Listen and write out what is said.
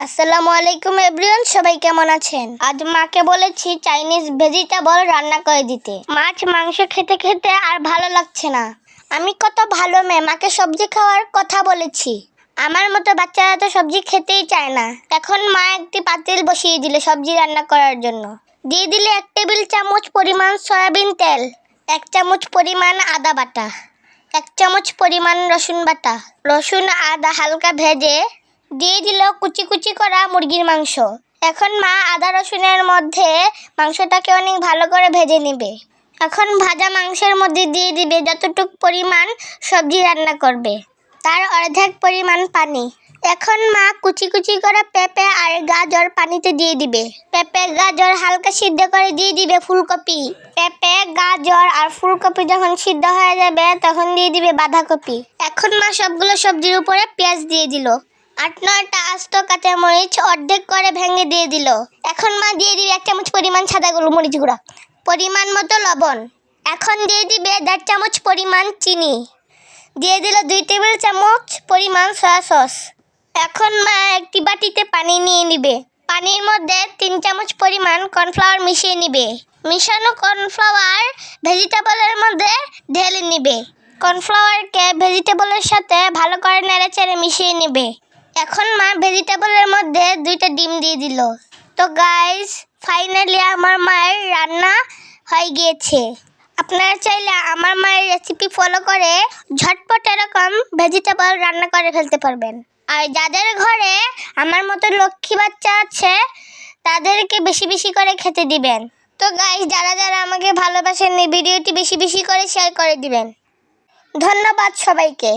আসসালামু আলাইকুম এভরিওয়ান, সবাই কেমন আছেন? আজ মাকে বলেছি চাইনিজ ভেজিটেবল রান্না করে দিতে। মাছ মাংস খেতে খেতে আর ভালো লাগছে না। আমি কত ভালো মেয়ে, মাকে সবজি খাওয়ার কথা বলেছি। আমার মতো বাচ্চারা তো সবজি খেতেই চায় না। এখন মা একটি পাতিল বসিয়ে দিল সবজি রান্না করার জন্য। দিয়ে দিলে 1 টেবিল চামচ পরিমাণ সয়াবিন তেল, 1 চামচ পরিমাণ আদা বাটা, 1 চামচ পরিমাণ রসুন বাটা। রসুন আদা হালকা ভেজে দিয়ে দিল কুচি কুচি করা মুরগির মাংস। এখন মা আদা রসুনের মধ্যে মাংসটাকে অনেক ভালো করে ভেজে নেবে। এখন ভাজা মাংসের মধ্যে দিয়ে দিবে যতটুকু পরিমাণ সবজি রান্না করবে তার অর্ধেক পরিমাণ পানি। এখন মা কুচি কুচি করা পেঁপে আর গাজর পানিতে দিয়ে দিবে। পেঁপে গাজর হালকা সিদ্ধ করে দিয়ে দিবে ফুলকপি। পেঁপে গাজর আর ফুলকপি যখন সিদ্ধ হয়ে যাবে তখন দিয়ে দিবে বাঁধাকপি। এখন মা সবগুলো সবজির উপরে পেঁয়াজ দিয়ে দিল। 8-9টা আস্ত কাঁচামরিচ অর্ধেক করে ভেঙে দিয়ে দিল। এখন মা দিয়ে দিবে 1 চামচ পরিমাণ সাদা গোলমরিচ গুঁড়া, পরিমাণ মতো লবণ। এখন দিয়ে দিবে 1.5 চামচ পরিমাণ চিনি। দিয়ে দিল 2 টেবিল চামচ পরিমাণ সয়া সস। এখন মা একটি বাটিতে পানি নিয়ে নিবে। পানির মধ্যে 3 চামচ পরিমাণ কর্নফ্লাওয়ার মিশিয়ে নিবে। মিশানো কর্নফ্লাওয়ার ভেজিটেবলের মধ্যে ঢেলে নিবে। কর্নফ্লাওয়ারকে ভেজিটেবলের সাথে ভালো করে নেড়েচেড়ে মিশিয়ে নেবে। এখন মা ভেজিটেবলের মধ্যে 2টা ডিম দিয়ে দিল। তো গাইস, ফাইনালি আমার মায়ের রান্না হয়ে গিয়েছে। আপনারা চাইলে আমার মায়ের রেসিপি ফলো করে ঝটপট এরকম ভেজিটেবল রান্না করে ফেলতে পারবেন। আর যাদের ঘরে আমার মতো লক্ষ্মী বাচ্চা আছে তাদেরকে বেশি বেশি করে খেতে দিবেন। তো গাইস, যারা যারা আমাকে ভালোবাসেন এই ভিডিওটি বেশি বেশি করে শেয়ার করে দিবেন। ধন্যবাদ সবাইকে।